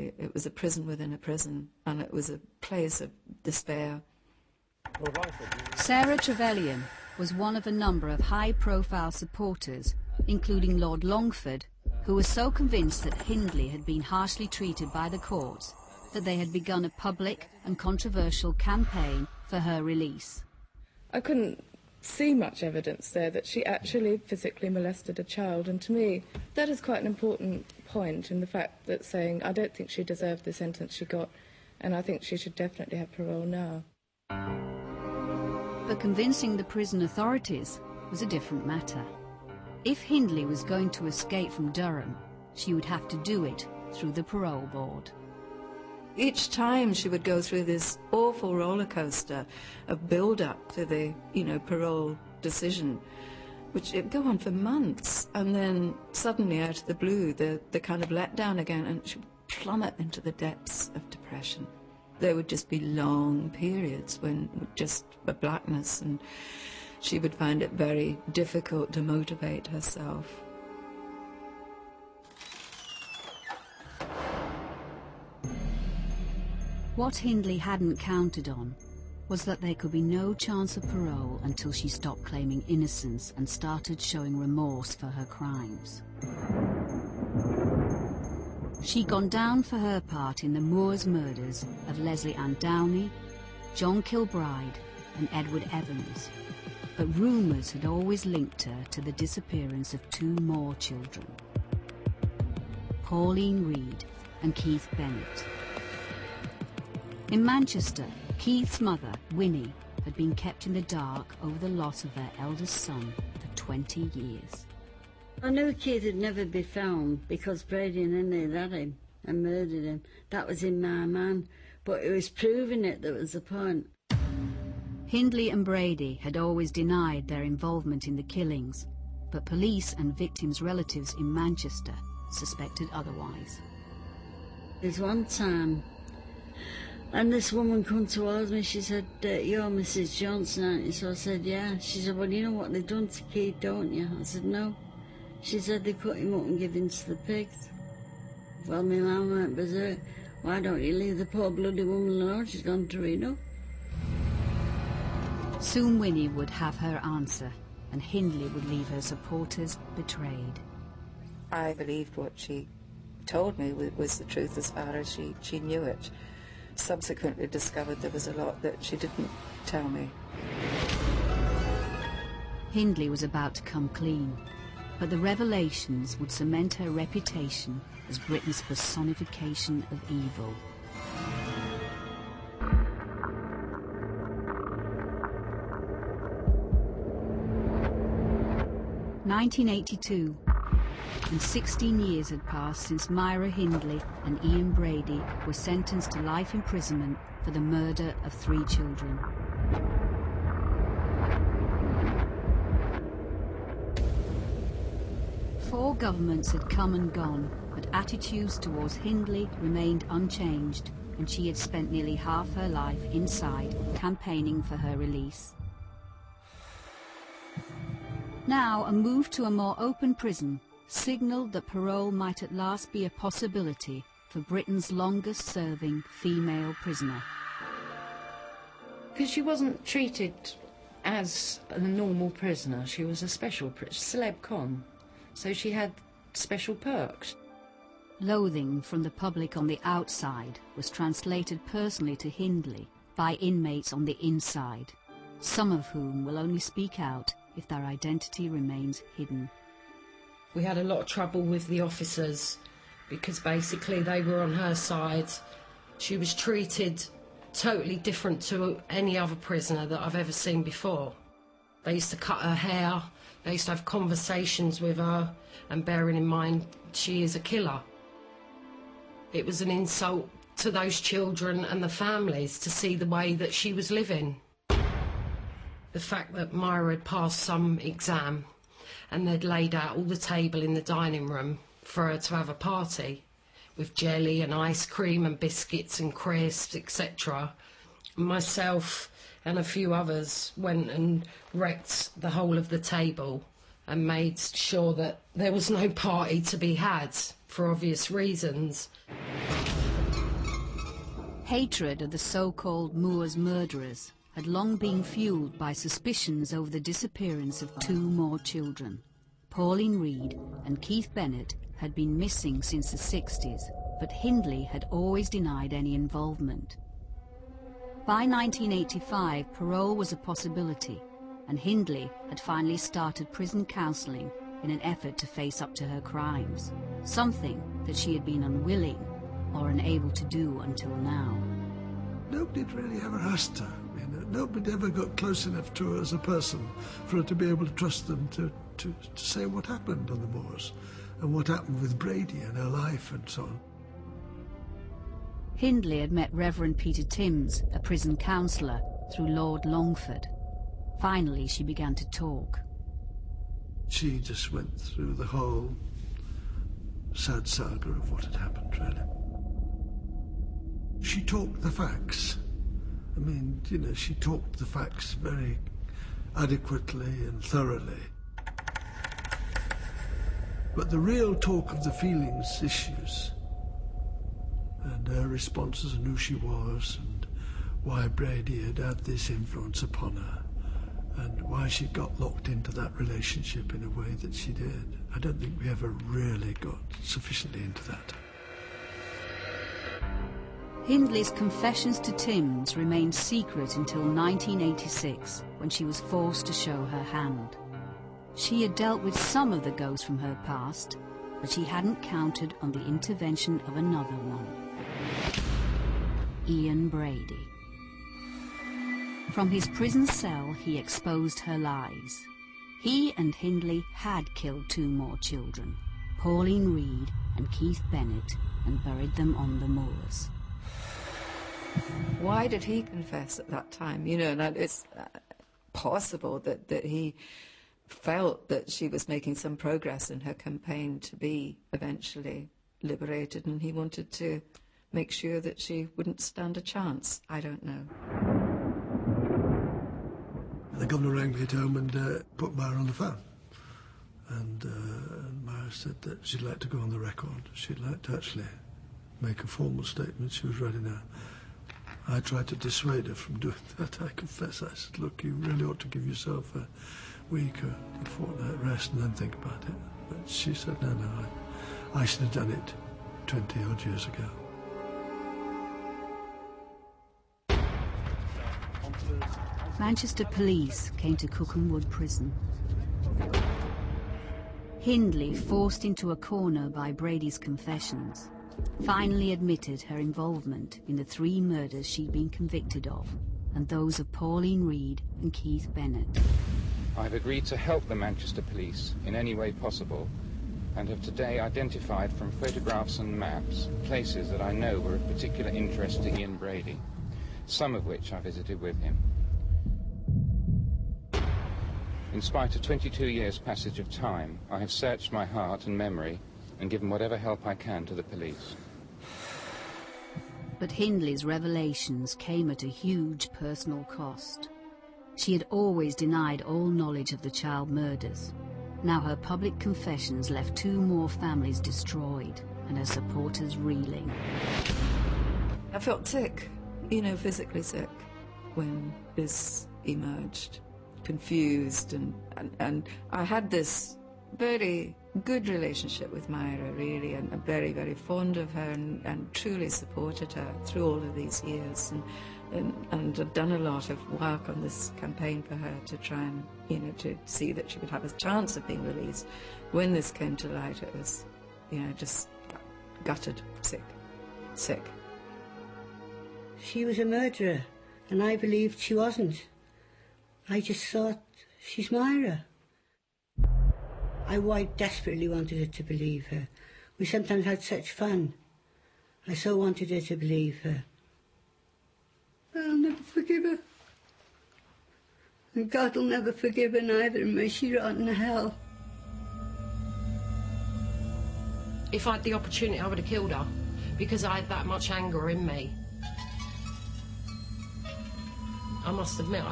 really. It was a prison within a prison, and it was a place of despair. Sarah Trevelyan was one of a number of high-profile supporters, including Lord Longford, who was so convinced that Hindley had been harshly treated by the courts that they had begun a public and controversial campaign for her release. I couldn't see much evidence there that she actually physically molested a child, and to me that is quite an important point in the fact that saying I don't think she deserved the sentence she got, and I think she should definitely have parole now. But convincing the prison authorities was a different matter. If Hindley was going to escape from Durham, she would have to do it through the parole board. Each time she would go through this awful roller coaster of build-up to the, parole decision, which would go on for months, and then suddenly out of the blue, the kind of letdown again, and she would plummet into the depths of depression. There would just be long periods when just a blackness, and she would find it very difficult to motivate herself. What Hindley hadn't counted on was that there could be no chance of parole until she stopped claiming innocence and started showing remorse for her crimes. She'd gone down for her part in the Moors murders of Leslie Ann Downey, John Kilbride and Edward Evans, but rumours had always linked her to the disappearance of two more children, Pauline Reed and Keith Bennett. In Manchester, Keith's mother, Winnie, had been kept in the dark over the loss of their eldest son for 20 years. I knew Keith would never be found because Brady and Hindley had had him and murdered him. That was in my mind, but it was proving it that was the point. Hindley and Brady had always denied their involvement in the killings, but police and victims' relatives in Manchester suspected otherwise. There's one time, and this woman come towards me, she said, "You're Mrs. Johnson, aren't you?" So I said, "Yeah." She said, "Well, you know what they've done to Keith, don't you?" I said, "No." She said, "They cut him up and give him to the pigs." Well, my mum went berserk. "Why don't you leave the poor bloody woman alone? She's gone to Reno." Soon Winnie would have her answer, and Hindley would leave her supporters betrayed. I believed what she told me was the truth as far as she knew it. Subsequently discovered there was a lot that she didn't tell me. Hindley was about to come clean, but the revelations would cement her reputation as Britain's personification of evil. (1982), and 16 years had passed since Myra Hindley and Ian Brady were sentenced to life imprisonment for the murder of 3 children. Four governments had come and gone, but attitudes towards Hindley remained unchanged, and she had spent nearly half her life inside campaigning for her release. Now a move to a more open prison signalled that parole might at last be a possibility for Britain's longest-serving female prisoner. Because she wasn't treated as a normal prisoner, she was a special celeb con, so she had special perks. Loathing from the public on the outside was translated personally to Hindley by inmates on the inside, some of whom will only speak out if their identity remains hidden. We had a lot of trouble with the officers because basically they were on her side. She was treated totally different to any other prisoner that I've ever seen before. They used to cut her hair, they used to have conversations with her, and bearing in mind she is a killer. It was an insult to those children and the families to see the way that she was living. The fact that Myra had passed some exam and they'd laid out all the table in the dining room for her to have a party with jelly and ice cream and biscuits and crisps, etc. Myself and a few others went and wrecked the whole of the table and made sure that there was no party to be had for obvious reasons. Hatred of the so-called Moors murderers had long been fueled by suspicions over the disappearance of 2 more children. Pauline Reed and Keith Bennett had been missing since the 60s, but Hindley had always denied any involvement. By 1985, parole was a possibility, and Hindley had finally started prison counselling in an effort to face up to her crimes, something that she had been unwilling or unable to do until now. Nobody really ever asked her. Nobody ever got close enough to her as a person for her to be able to trust them to say what happened on the moors and what happened with Brady and her life and so on. Hindley had met Reverend Peter Timms, a prison counsellor, through Lord Longford. Finally, she began to talk. She just went through the whole sad saga of what had happened, really. She talked the facts. I mean, she talked the facts very adequately and thoroughly. But the real talk of the feelings issues and her responses and who she was and why Brady had had this influence upon her and why she got locked into that relationship in a way that she did, I don't think we ever really got sufficiently into that. Hindley's confessions to Timms remained secret until 1986, when she was forced to show her hand. She had dealt with some of the ghosts from her past, but she hadn't counted on the intervention of another one. Ian Brady. From his prison cell, he exposed her lies. He and Hindley had killed 2 more children, Pauline Reed and Keith Bennett, and buried them on the moors. Why did he confess at that time? And it's possible that he felt that she was making some progress in her campaign to be eventually liberated, and he wanted to make sure that she wouldn't stand a chance. I don't know. The governor rang me at home and put Myra on the phone. And Myra said that she'd like to go on the record. She'd like to actually make a formal statement. She was ready now. I tried to dissuade her from doing that, I confess. I said, look, you really ought to give yourself a week or a fortnight rest and then think about it. But she said, no, I should have done it 20-odd years ago. Manchester police came to Cookham Wood Prison. Hindley, forced into a corner by Brady's confessions, finally admitted her involvement in the 3 murders she'd been convicted of, and those of Pauline Reed and Keith Bennett. I've agreed to help the Manchester police in any way possible, and have today identified from photographs and maps places that I know were of particular interest to Ian Brady, some of which I visited with him. In spite of 22 years' passage of time, I have searched my heart and memory and given whatever help I can to the police. But Hindley's revelations came at a huge personal cost. She had always denied all knowledge of the child murders. Now her public confessions left 2 more families destroyed and her supporters reeling. I felt sick, physically sick, when this emerged. Confused, and I had this very good relationship with Myra, really, and I'm very, very fond of her and truly supported her through all of these years, and I've done a lot of work on this campaign for her to try and, to see that she would have a chance of being released. When this came to light, it was, just gutted, sick. She was a murderer, and I believed she wasn't. I just thought, she's Myra. I desperately wanted her to believe her. We sometimes had such fun. I so wanted her to believe her. But I'll never forgive her. And God will never forgive her neither, and may she rot in hell. If I had the opportunity, I would have killed her, because I had that much anger in me. I must admit,